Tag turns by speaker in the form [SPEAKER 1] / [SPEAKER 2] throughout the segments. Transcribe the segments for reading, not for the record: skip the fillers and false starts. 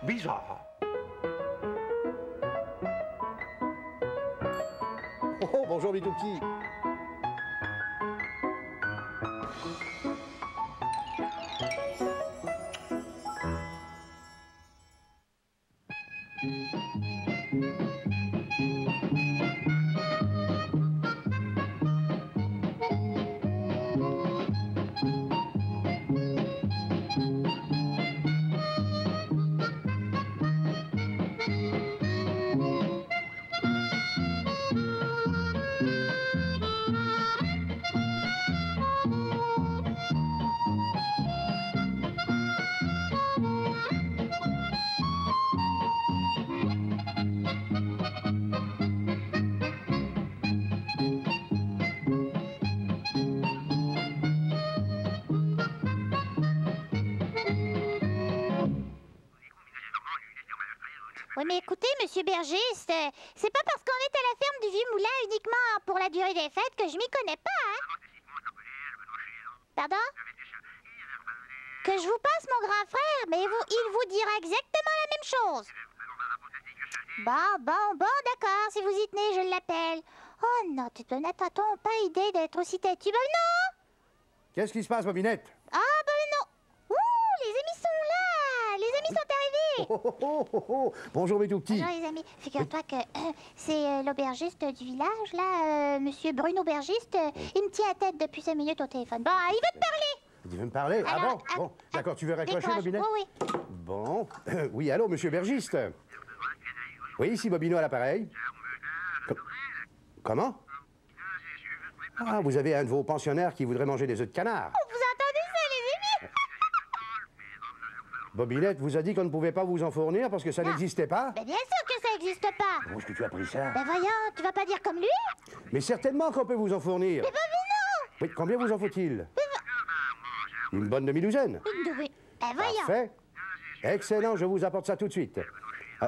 [SPEAKER 1] bizarre.
[SPEAKER 2] Oh, bonjour mes tout petits.
[SPEAKER 3] Oui, mais écoutez, monsieur Berger, c'est pas parce qu'on est à la ferme du Vieux Moulin uniquement pour la durée des fêtes que je m'y connais pas, hein? Pardon? Que je vous passe mon grand frère, mais il vous dira exactement la même chose. Bon, d'accord, si vous y tenez, je l'appelle. Oh non, tu te n'as-t-on pas idée d'être aussi têtu? Ben non!
[SPEAKER 2] Qu'est-ce qui se passe, Bobinette?
[SPEAKER 3] Ah, ben non! Ouh, les amis sont là! Les amis sont arrivés!
[SPEAKER 2] Oh. Bonjour mes tout petits.
[SPEAKER 3] Bonjour les amis, figure-toi que c'est l'aubergiste du village, là, monsieur Bruno Aubergiste. Il me tient à tête depuis 5 minutes au téléphone. Bon, il veut te parler!
[SPEAKER 2] Il veut me parler? Ah
[SPEAKER 3] Alors,
[SPEAKER 2] bon? Bon, d'accord, tu veux raccrocher,
[SPEAKER 3] décroche.
[SPEAKER 2] Bobinette?
[SPEAKER 3] Oui.
[SPEAKER 2] Bon. Oui, allô, monsieur Bergiste? Oui, ici Bobino à l'appareil. Comment? Ah, vous avez un de vos pensionnaires qui voudrait manger des œufs de canard.
[SPEAKER 3] Vous entendez ça, les amis?
[SPEAKER 2] Bobinette vous a dit qu'on ne pouvait pas vous en fournir parce que ça
[SPEAKER 3] Non.
[SPEAKER 2] n'existait pas?
[SPEAKER 3] Ben bien sûr que ça n'existe pas.
[SPEAKER 2] Où est-ce que tu as pris ça?
[SPEAKER 3] Ben voyons, tu vas pas dire comme lui?
[SPEAKER 2] Mais certainement qu'on peut vous en fournir.
[SPEAKER 3] Mais non!
[SPEAKER 2] Oui, combien vous en faut-il? Une bonne demi-douzaine.
[SPEAKER 3] Oui. Ben voyons.
[SPEAKER 2] Parfait. Excellent, je vous apporte ça tout de suite.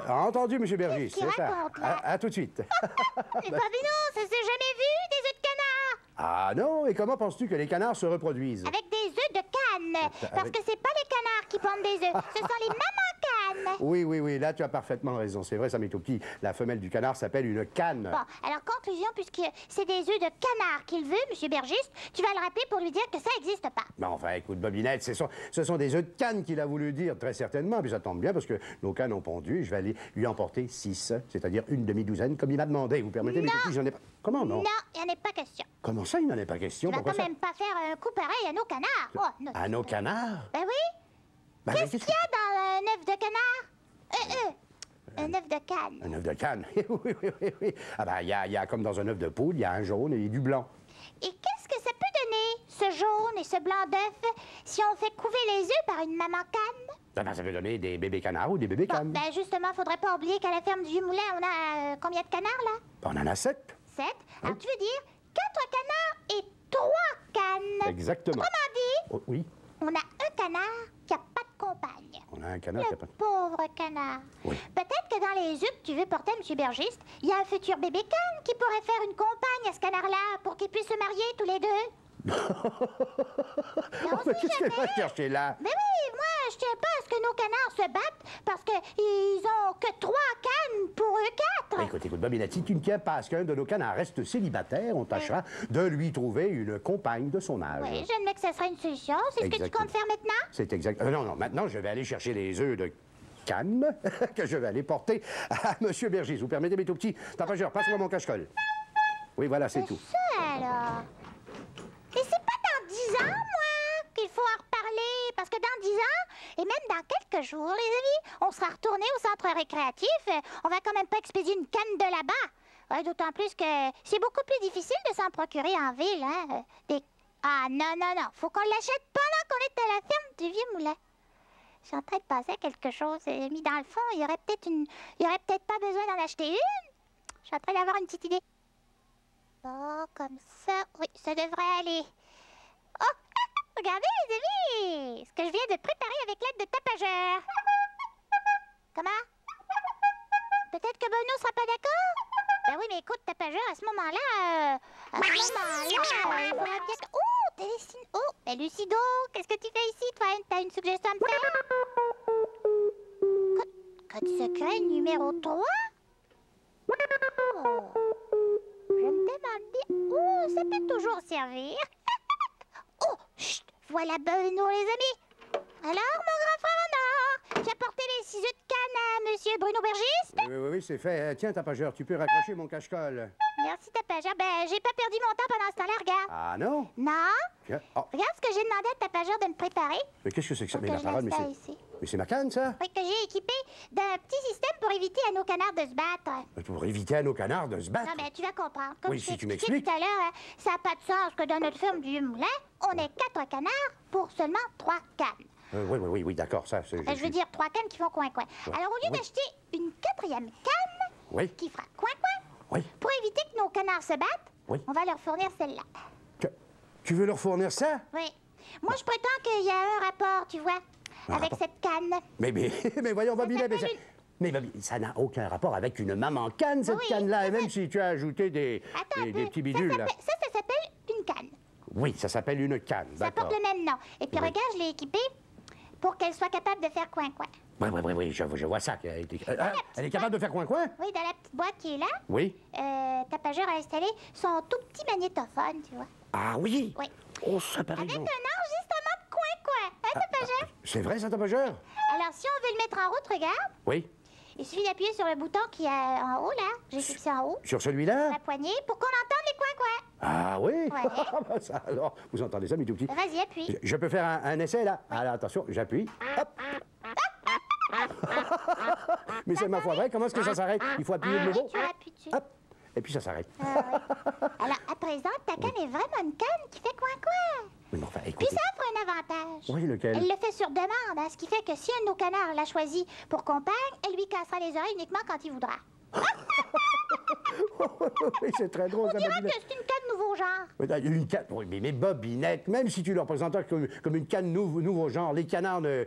[SPEAKER 2] Entendu, monsieur Bergis,
[SPEAKER 3] Qu'est-ce qu'il
[SPEAKER 2] c'est ça.
[SPEAKER 3] raconte, là?
[SPEAKER 2] À tout de suite.
[SPEAKER 3] Mais non, ça s'est jamais vu, des œufs de canard!
[SPEAKER 2] Ah non, et comment penses-tu que les canards se reproduisent?
[SPEAKER 3] Avec des œufs de canne. Parce que c'est pas les canards qui pondent des œufs, ce sont les mamans cannes.
[SPEAKER 2] Oui, là tu as parfaitement raison. C'est vrai, ça m'est tout petit. La femelle du canard s'appelle une canne.
[SPEAKER 3] Bon, alors conclusion, puisque c'est des œufs de canard qu'il veut, monsieur Bergiste, tu vas le rappeler pour lui dire que ça n'existe pas.
[SPEAKER 2] Mais enfin, écoute, Bobinette, ce sont des œufs de canne qu'il a voulu dire, très certainement. Puis ça tombe bien parce que nos cannes ont pondu. Je vais aller lui emporter 6, c'est-à-dire une demi-douzaine, comme il m'a demandé. Vous permettez, mes
[SPEAKER 3] Non.
[SPEAKER 2] petits, j'en ai pas... Comment non?
[SPEAKER 3] Non, il n'y en a pas question.
[SPEAKER 2] Comment ça, il n'en est pas question?
[SPEAKER 3] Tu vas
[SPEAKER 2] Pourquoi
[SPEAKER 3] quand
[SPEAKER 2] ça?
[SPEAKER 3] même pas faire un coup pareil à nos canards. Oh, non.
[SPEAKER 2] À nos canards?
[SPEAKER 3] Ben oui.
[SPEAKER 2] Ben,
[SPEAKER 3] Qu'est-ce qu'il y a dans un œuf de canard? Un œuf de canne.
[SPEAKER 2] Un œuf de canne? Oui. Ah ben, il y a comme dans un œuf de poule, il y a un jaune et du blanc.
[SPEAKER 3] Et qu'est-ce que ça peut donner, ce jaune et ce blanc d'œuf, si on fait couver les œufs par une maman canne?
[SPEAKER 2] Ben, ça veut donner des bébés canards ou des bébés
[SPEAKER 3] Bon,
[SPEAKER 2] cannes.
[SPEAKER 3] ben justement, faudrait pas oublier qu'à la ferme du Vieux Moulin, on a combien de canards, là?
[SPEAKER 2] On en a 7.
[SPEAKER 3] 7. Alors, tu veux dire 4 canards et 3 cannes.
[SPEAKER 2] Exactement.
[SPEAKER 3] Autrement dit,
[SPEAKER 2] Oh, oui,
[SPEAKER 3] on a un canard qui a pas de compagne.
[SPEAKER 2] on a un canard qui
[SPEAKER 3] Le
[SPEAKER 2] a pas...
[SPEAKER 3] pauvre canard.
[SPEAKER 2] Oui.
[SPEAKER 3] Peut-être que dans les œufs que tu veux porter, monsieur Bergiste, il y a un futur bébé canne qui pourrait faire une compagne à ce canard-là pour qu'ils puissent se marier tous les deux.
[SPEAKER 2] Mais qu'est-ce qu'elle va chercher là?
[SPEAKER 3] Mais oui, moi, je tiens pas à ce que nos canards se battent parce qu'ils ont que 3 cannes pour eux 4.
[SPEAKER 2] Écoute, Bobinette, si tu ne tiens pas à ce qu'un de nos canards reste célibataire, on tâchera de lui trouver une compagne de son âge.
[SPEAKER 3] Oui, j'admets que ça serait une solution. C'est ce que tu
[SPEAKER 2] Exactement.
[SPEAKER 3] comptes faire maintenant?
[SPEAKER 2] C'est exact. Non, maintenant, je vais aller chercher les œufs de canne que je vais aller porter à Monsieur Bergis. Vous permettez, mes tout petits? Tapageur, passe-moi mon cache-colle. Oui, voilà, c'est tout.
[SPEAKER 3] Ça, alors. Et c'est pas dans 10 ans, moi, qu'il faut en reparler. Parce que dans 10 ans, et même dans quelques jours, les amis, on sera retourné au centre récréatif. On va quand même pas expédier une canne de là-bas. Ouais, d'autant plus que c'est beaucoup plus difficile de s'en procurer en ville, hein. Ah, non. Faut qu'on l'achète pendant qu'on est à la ferme du Vieux Moulin. Je suis en train de penser à quelque chose. Mis dans le fond, il y aurait peut-être pas besoin d'en acheter une. Je suis en train d'avoir une petite idée. Bon, comme ça, oui, ça devrait aller. Oh, regardez les amis, ce que je viens de préparer avec l'aide de tapageur. Comment? Peut-être que Bruno sera pas d'accord? Ben oui, mais écoute, tapageur, à ce moment-là, il faudra bien que... Oh, Télécine... Oh, ben Lucido, qu'est-ce que tu fais ici, toi? T'as une suggestion à me faire? Code secret numéro 3? Oh. Je me demande bien... Oh, ça peut toujours servir. Oh, chut, voilà Benoît, les amis. Alors, mon grand frère en or, j'ai apporté les ciseaux de canne à Monsieur Bruno Bergiste.
[SPEAKER 2] Oui, c'est fait. Tiens, tapageur, tu peux raccrocher mon cache-colle.
[SPEAKER 3] Merci, tapageur. Ben, j'ai pas perdu mon temps pendant ce temps-là, regarde.
[SPEAKER 2] Ah non?
[SPEAKER 3] Non?
[SPEAKER 2] Tiens, oh.
[SPEAKER 3] Regarde ce que j'ai demandé à tapageur de me préparer.
[SPEAKER 2] Mais qu'est-ce que c'est que ça?
[SPEAKER 3] Pour
[SPEAKER 2] Mais
[SPEAKER 3] que
[SPEAKER 2] la
[SPEAKER 3] je
[SPEAKER 2] parole,
[SPEAKER 3] l'installe ici.
[SPEAKER 2] mais c'est ma canne, ça?
[SPEAKER 3] Oui, que j'ai équipé d'un petit système pour éviter à nos canards de se battre.
[SPEAKER 2] Pour éviter à nos canards de se battre?
[SPEAKER 3] Non, mais tu vas comprendre. Comme
[SPEAKER 2] Oui,
[SPEAKER 3] je
[SPEAKER 2] si
[SPEAKER 3] t'ai
[SPEAKER 2] tu
[SPEAKER 3] expliqué
[SPEAKER 2] m'expliques.
[SPEAKER 3] tout à l'heure, hein, ça n'a pas de sens que dans notre ferme du Vieux-Moulin, on ait 4 canards pour seulement 3 cannes.
[SPEAKER 2] Oui, d'accord, ça, c'est...
[SPEAKER 3] Je veux dire 3 cannes qui font coin-coin.
[SPEAKER 2] Ouais.
[SPEAKER 3] Alors, au lieu
[SPEAKER 2] Oui.
[SPEAKER 3] d'acheter une 4e canne
[SPEAKER 2] Oui,
[SPEAKER 3] qui fera coin-coin,
[SPEAKER 2] oui.
[SPEAKER 3] pour éviter que nos canards se battent,
[SPEAKER 2] Oui.
[SPEAKER 3] on va leur fournir celle-là.
[SPEAKER 2] Tu veux leur fournir ça?
[SPEAKER 3] Oui. Moi, je prétends qu'il y a un rapport, tu vois,
[SPEAKER 2] Un
[SPEAKER 3] avec
[SPEAKER 2] rapport?
[SPEAKER 3] cette canne.
[SPEAKER 2] Mais voyons, Bobinette, mais ça...
[SPEAKER 3] s'appelle
[SPEAKER 2] Mais Bobby, ça n'a aucun rapport avec une maman canne, cette
[SPEAKER 3] Oui,
[SPEAKER 2] canne-là. Et
[SPEAKER 3] ça
[SPEAKER 2] même si tu as ajouté des
[SPEAKER 3] Attends un peu.
[SPEAKER 2] petits bidules, là.
[SPEAKER 3] Ça s'appelle une canne.
[SPEAKER 2] Oui, ça s'appelle une canne,
[SPEAKER 3] Ça
[SPEAKER 2] d'accord.
[SPEAKER 3] porte le même nom. Et puis
[SPEAKER 2] Oui.
[SPEAKER 3] regarde, je l'ai équipée pour qu'elle soit capable de faire coin-coin.
[SPEAKER 2] Oui, je vois ça. Elle est capable de faire coin-coin?
[SPEAKER 3] Oui, dans la petite boîte qui est là,
[SPEAKER 2] Oui.
[SPEAKER 3] Tapageur a installé son tout petit magnétophone, tu vois.
[SPEAKER 2] Ah oui?
[SPEAKER 3] Oui.
[SPEAKER 2] Oh, ça paraît
[SPEAKER 3] Avec un
[SPEAKER 2] bon.
[SPEAKER 3] enregistrement de coin-coin. Hein, Tapageur?
[SPEAKER 2] C'est vrai, ça, tapageur?
[SPEAKER 3] Alors, si on veut le mettre en route, regarde,
[SPEAKER 2] Oui.
[SPEAKER 3] il suffit d'appuyer sur le bouton qui est en haut, là. J'ai fixé en haut,
[SPEAKER 2] Sur celui-là?
[SPEAKER 3] la poignée, pour qu'on entende les coin-coin.
[SPEAKER 2] Ah oui?
[SPEAKER 3] Ouais.
[SPEAKER 2] Ben ça, alors, vous entendez ça, mais tout petit.
[SPEAKER 3] Vas-y, appuie.
[SPEAKER 2] Je peux faire un essai, là? Alors, attention, j'appuie. Hop! Mais c'est ma foi vrai, comment est-ce que ça s'arrête? Il faut appuyer de nouveau.
[SPEAKER 3] Tu appuies dessus.
[SPEAKER 2] Hop! Et puis ça s'arrête.
[SPEAKER 3] Oui. Alors, à présent, ta canne est vraiment une canne qui fait coin-coin.
[SPEAKER 2] Oui, mais enfin,
[SPEAKER 3] Puis
[SPEAKER 2] écoutez.
[SPEAKER 3] ça offre un avantage.
[SPEAKER 2] Oui, lequel?
[SPEAKER 3] Elle le fait sur demande, hein, ce qui fait que si un de nos canards l'a choisi pour compagne, elle lui cassera les oreilles uniquement quand il voudra.
[SPEAKER 2] Oui, c'est très drôle,
[SPEAKER 3] On
[SPEAKER 2] ça,
[SPEAKER 3] dirait que
[SPEAKER 2] Bobinette.
[SPEAKER 3] c'est une canne nouveau genre.
[SPEAKER 2] Une canne, oui, mais Bobinette, même si tu leur présentes ça comme une canne nouveau genre, les canards ne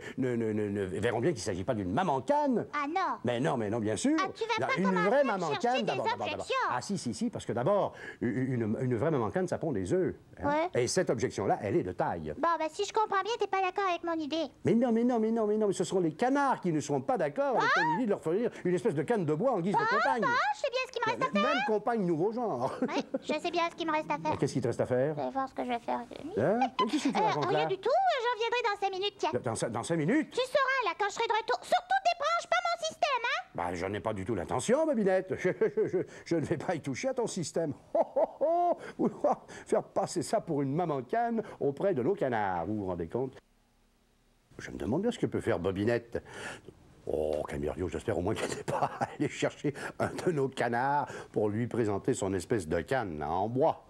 [SPEAKER 2] verront bien qu'il ne s'agit pas d'une maman canne.
[SPEAKER 3] Ah non.
[SPEAKER 2] Mais non, bien sûr.
[SPEAKER 3] Ah, tu vas
[SPEAKER 2] Non,
[SPEAKER 3] pas
[SPEAKER 2] une
[SPEAKER 3] commencer
[SPEAKER 2] vraie
[SPEAKER 3] à me
[SPEAKER 2] maman
[SPEAKER 3] chercher
[SPEAKER 2] canne,
[SPEAKER 3] des
[SPEAKER 2] d'abord.
[SPEAKER 3] objections.
[SPEAKER 2] Ah si, parce que d'abord, une vraie maman canne, ça pond des œufs. hein.
[SPEAKER 3] Ouais.
[SPEAKER 2] Et cette objection-là, elle est de taille.
[SPEAKER 3] Bon, ben si je comprends bien, t'es pas d'accord avec mon idée.
[SPEAKER 2] Mais non, mais ce seront les canards qui ne seront pas d'accord avec ton idée de leur fournir une espèce de canne de bois en guise de compagne.
[SPEAKER 3] Bon, je sais bien ce qu'il me reste à faire.
[SPEAKER 2] Même compagne nouveau genre.
[SPEAKER 3] Oui, je sais bien ce qu'il me reste à faire.
[SPEAKER 2] Qu'est-ce qu'il te reste à faire?
[SPEAKER 3] Vous allez voir ce que je vais faire.
[SPEAKER 2] Hein? Mais qu'est-ce que tu racontes là?
[SPEAKER 3] Rien du tout, j'en reviendrai dans 5 minutes, tiens.
[SPEAKER 2] Dans 5 minutes?
[SPEAKER 3] Tu sauras, là, quand je serai de retour. Surtout, débranche pas mon système, hein?
[SPEAKER 2] Ben, je n'ai pas du tout l'intention, Bobinette. Je ne vais pas y toucher à ton système. Vouloir faire passer ça pour une maman canne auprès de nos canards. Vous vous rendez compte? Je me demande bien ce que peut faire Bobinette. Oh, Camerio, j'espère au moins qu'elle n'est pas allée chercher un de nos canards pour lui présenter son espèce de canne en bois.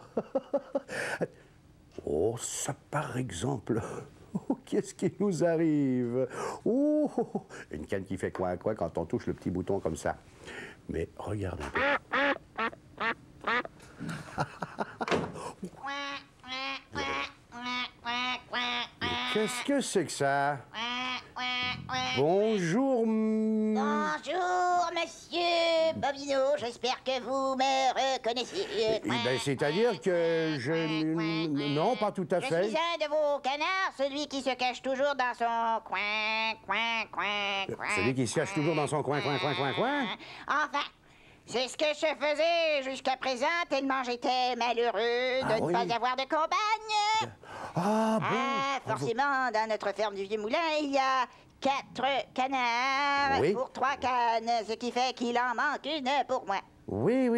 [SPEAKER 2] Oh, ça par exemple. Oh, qu'est-ce qui nous arrive? Oh, une canne qui fait coin-coin quand on touche le petit bouton comme ça. Mais regarde un peu. Qu'est-ce que c'est que ça? Bonjour.
[SPEAKER 1] Bonjour, monsieur Bobino. J'espère que vous me reconnaissez.
[SPEAKER 2] Ben, c'est-à-dire que je... Non, pas tout à
[SPEAKER 1] Je
[SPEAKER 2] fait.
[SPEAKER 1] suis un de vos canards, celui qui se cache toujours dans son coin.
[SPEAKER 2] Celui qui se cache toujours dans son coin.
[SPEAKER 1] Enfin, c'est ce que je faisais jusqu'à présent, tellement j'étais malheureux de
[SPEAKER 2] Ah
[SPEAKER 1] ne
[SPEAKER 2] oui.
[SPEAKER 1] pas avoir de compagne.
[SPEAKER 2] Ah bon?
[SPEAKER 1] Ah, forcément, dans notre ferme du Vieux-Moulin, il y a 4 canards
[SPEAKER 2] Oui.
[SPEAKER 1] pour 3 cannes, ce qui fait qu'il en manque une pour moi.
[SPEAKER 2] Oui.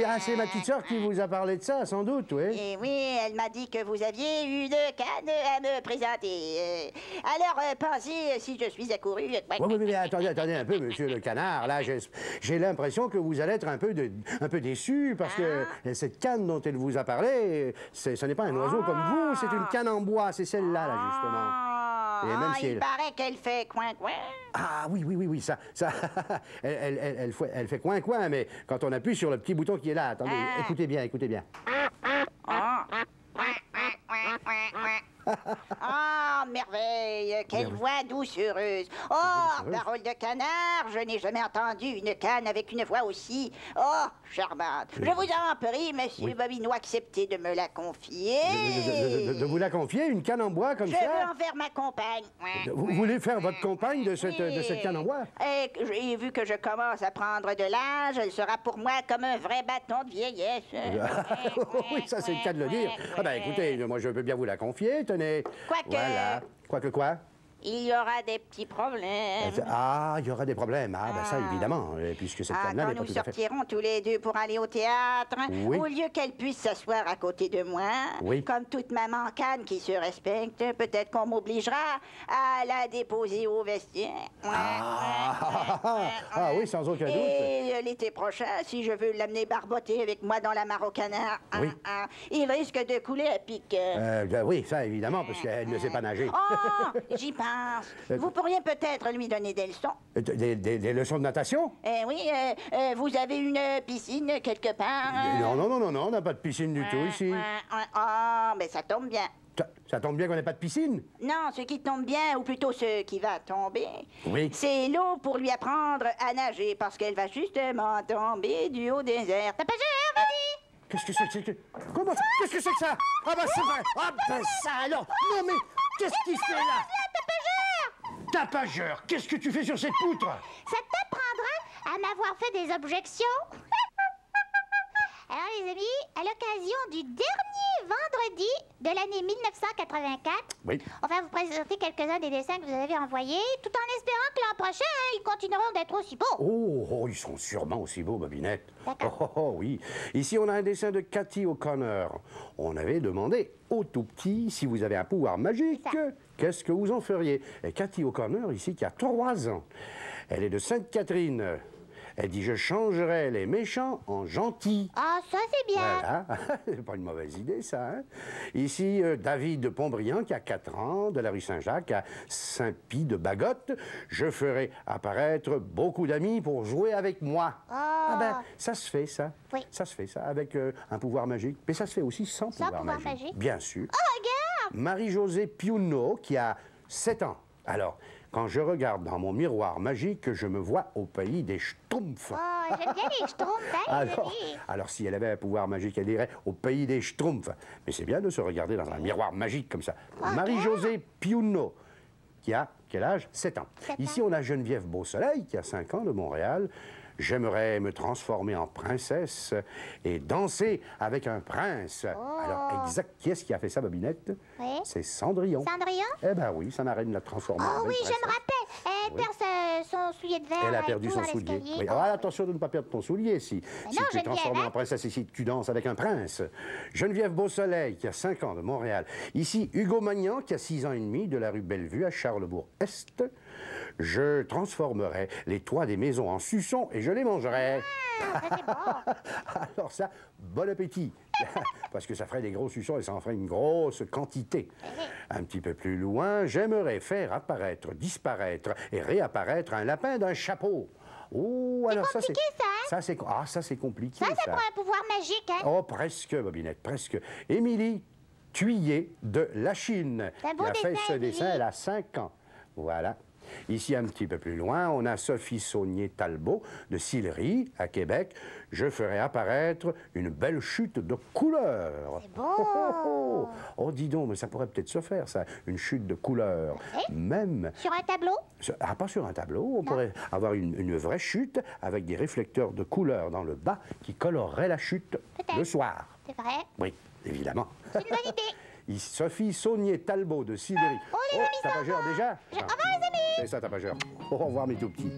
[SPEAKER 2] Ah, c'est ma petite sœur qui vous a parlé de ça, sans doute, oui.
[SPEAKER 1] Et oui, elle m'a dit que vous aviez une canne à me présenter. Alors, pensez si je suis accouru.
[SPEAKER 2] Oui, mais attendez un peu, monsieur le canard. Là, j'ai l'impression que vous allez être un peu déçu parce que cette canne dont elle vous a parlé, ce n'est pas un oiseau comme vous, c'est une canne en bois, c'est celle-là, là, justement. Et même si
[SPEAKER 1] il
[SPEAKER 2] elle-
[SPEAKER 1] paraît qu'elle fait coin-coin.
[SPEAKER 2] Ah oui, ça elle fait coin, mais quand on appuie sur le petit bouton qui est là, attendez, écoutez bien.
[SPEAKER 1] Ah, Oh, merveille! Quelle voix doucereuse! Oh, parole de canard! Je n'ai jamais entendu une canne avec une voix aussi... Oh, charmante! Je vous en prie, monsieur Bobino, acceptez de me la confier.
[SPEAKER 2] De vous la confier, une canne en bois comme
[SPEAKER 1] Je
[SPEAKER 2] ça?
[SPEAKER 1] veux en faire ma compagne.
[SPEAKER 2] Vous voulez faire votre compagne de cette canne en bois?
[SPEAKER 1] Et vu que je commence à prendre de l'âge, elle sera pour moi comme un vrai bâton de vieillesse.
[SPEAKER 2] Oui, ça c'est le cas de le dire. Ah ben écoutez, moi je peux bien vous la confier, tenez.
[SPEAKER 1] Quoique-
[SPEAKER 2] Voilà. Quoique quoi?
[SPEAKER 1] Il y aura des petits problèmes.
[SPEAKER 2] Ah, il y aura des problèmes. Ah, ben ça, évidemment, puisque cette canne-là
[SPEAKER 1] Quand
[SPEAKER 2] n'est pas
[SPEAKER 1] nous
[SPEAKER 2] tout à fait...
[SPEAKER 1] sortirons tous les deux pour aller au théâtre,
[SPEAKER 2] Oui.
[SPEAKER 1] au lieu qu'elle puisse s'asseoir à côté de moi,
[SPEAKER 2] Oui.
[SPEAKER 1] comme toute maman canne qui se respecte, peut-être qu'on m'obligera à la déposer au vestiaire.
[SPEAKER 2] Ah oui, sans aucun doute.
[SPEAKER 1] Et l'été prochain, si je veux l'amener barboter avec moi dans la mare au canard,
[SPEAKER 2] Oui.
[SPEAKER 1] il risque de couler à pic.
[SPEAKER 2] Oui, ça, évidemment, parce qu'elle ne sait pas nager.
[SPEAKER 1] Oh, j'y pense. Vous pourriez peut-être lui donner des leçons.
[SPEAKER 2] Des leçons de natation?
[SPEAKER 1] Oui, vous avez une piscine quelque part?
[SPEAKER 2] Non, on n'a pas de piscine du tout ici.
[SPEAKER 1] Ah, mais ça tombe bien.
[SPEAKER 2] Ça tombe bien qu'on n'ait pas de piscine.
[SPEAKER 1] Non, ce qui tombe bien, ou plutôt ce qui va tomber,
[SPEAKER 2] Oui.
[SPEAKER 1] c'est l'eau pour lui apprendre à nager, parce qu'elle va justement tomber du haut des airs. T'as pas peur, vas-y!
[SPEAKER 2] Qu'est-ce que c'est que... Comment ça? Qu'est-ce que c'est que ça? Ah ben c'est vrai. Ah ben ça alors. Non mais, qu'est-ce qu'il fait là? Tapageur, qu'est-ce que tu fais sur cette poutre?
[SPEAKER 3] Ça t'apprendra à m'avoir fait des objections. Alors les amis, à l'occasion du dernier vendredi de l'année 1984,
[SPEAKER 2] Oui.
[SPEAKER 3] on va vous présenter quelques-uns des dessins que vous avez envoyés, tout en espérant que l'an prochain, ils continueront d'être aussi beaux.
[SPEAKER 2] Oh, ils sont sûrement aussi beaux, Bobinette.
[SPEAKER 3] D'accord.
[SPEAKER 2] Oh, oui. Ici, on a un dessin de Cathy O'Connor. On avait demandé au tout petit si vous avez un pouvoir magique,
[SPEAKER 3] C'est ça.
[SPEAKER 2] qu'est-ce que vous en feriez? Et Cathy O'Connor, ici, qui a 3 ans. Elle est de Sainte-Catherine. Elle dit, je changerai les méchants en gentils.
[SPEAKER 3] Ah, ça c'est bien.
[SPEAKER 2] Voilà, c'est pas une mauvaise idée, ça. Hein? Ici, David de Pontbriand, qui a 4 ans, de la rue Saint-Jacques, à Saint-Pie de Bagotte. Je ferai apparaître beaucoup d'amis pour jouer avec moi.
[SPEAKER 3] Ah.
[SPEAKER 2] Ben, ça se fait, ça.
[SPEAKER 3] Oui.
[SPEAKER 2] Ça se fait, ça, avec un pouvoir magique. Mais ça se fait aussi sans pouvoir
[SPEAKER 3] pouvoir
[SPEAKER 2] magique.
[SPEAKER 3] magique?
[SPEAKER 2] Bien sûr.
[SPEAKER 3] Oh, regarde!
[SPEAKER 2] Marie-Josée Piunno, qui a 7 ans. Alors, quand je regarde dans mon miroir magique, je me vois au pays des Schtroumpfs.
[SPEAKER 3] Oh, j'aime bien les schtroumpfs, hein, les amis.
[SPEAKER 2] Alors, si elle avait un pouvoir magique, elle irait au pays des Schtroumpfs. Mais c'est bien de se regarder dans un miroir magique comme ça. Marie-Josée Piunno, qui a quel âge? 7 ans.
[SPEAKER 3] 7 ans.
[SPEAKER 2] Ici, on a Geneviève Beausoleil, qui a 5 ans, de Montréal. J'aimerais me transformer en princesse et danser avec un prince. Alors, exact, qui est-ce qui a fait ça, Bobinette?
[SPEAKER 3] Oui.
[SPEAKER 2] C'est Cendrillon.
[SPEAKER 3] Cendrillon?
[SPEAKER 2] Eh ben oui, sa marraine l'a transformée en
[SPEAKER 3] Oh oui, je
[SPEAKER 2] princesse.
[SPEAKER 3] me rappelle. Elle perd son soulier de verre.
[SPEAKER 2] Elle a
[SPEAKER 3] et
[SPEAKER 2] perdu
[SPEAKER 3] tout
[SPEAKER 2] son
[SPEAKER 3] dans
[SPEAKER 2] soulier.
[SPEAKER 3] l'escalier.
[SPEAKER 2] Oui.
[SPEAKER 3] Oh.
[SPEAKER 2] Alors, attention de ne pas perdre ton soulier si
[SPEAKER 3] non,
[SPEAKER 2] tu es
[SPEAKER 3] Geneviève,
[SPEAKER 2] transformé
[SPEAKER 3] hein.
[SPEAKER 2] en princesse et si tu danses avec un prince. Geneviève Beausoleil, qui a 5 ans, de Montréal. Ici, Hugo Magnan, qui a 6 ans et demi, de la rue Bellevue, à Charlebourg-Est. Je transformerai les toits des maisons en suçons et je les mangerai.
[SPEAKER 3] Ah, ça c'est bon.
[SPEAKER 2] Alors ça, bon appétit. Parce que ça ferait des gros suçons et ça en ferait une grosse quantité. Un petit peu plus loin, j'aimerais faire apparaître, disparaître et réapparaître un lapin d'un chapeau. Oh, alors ça c'est...
[SPEAKER 3] compliqué, ça, hein?
[SPEAKER 2] Ça c'est compliqué,
[SPEAKER 3] Ça, c'est pour un pouvoir magique, hein?
[SPEAKER 2] Oh, presque, Bobinette, presque. Émilie Thuillier de la Chine.
[SPEAKER 3] C'est un beau
[SPEAKER 2] qui a fait
[SPEAKER 3] dessin,
[SPEAKER 2] ce
[SPEAKER 3] Émilie.
[SPEAKER 2] dessin, elle a 5 ans. Voilà. Ici, un petit peu plus loin, on a Sophie Saunier-Talbot de Sillery, à Québec. Je ferai apparaître une belle chute de couleurs.
[SPEAKER 3] C'est beau.
[SPEAKER 2] Oh, dis donc, mais ça pourrait peut-être se faire, ça, une chute de couleurs. Même...
[SPEAKER 3] Sur un tableau?
[SPEAKER 2] Pas sur un tableau, on pourrait avoir une vraie chute avec des réflecteurs de couleurs dans le bas qui coloreraient la chute
[SPEAKER 3] Peut-être.
[SPEAKER 2] le soir.
[SPEAKER 3] C'est vrai.
[SPEAKER 2] Oui, évidemment.
[SPEAKER 3] C'est une bonne idée.
[SPEAKER 2] Sophie Saunier-Talbot de Sillery.
[SPEAKER 3] Oh, les amis,
[SPEAKER 2] tapageur
[SPEAKER 3] ça va.
[SPEAKER 2] déjà?
[SPEAKER 3] Au revoir, les amis.
[SPEAKER 2] C'est ça, tapageur. Au revoir, mes tout petits.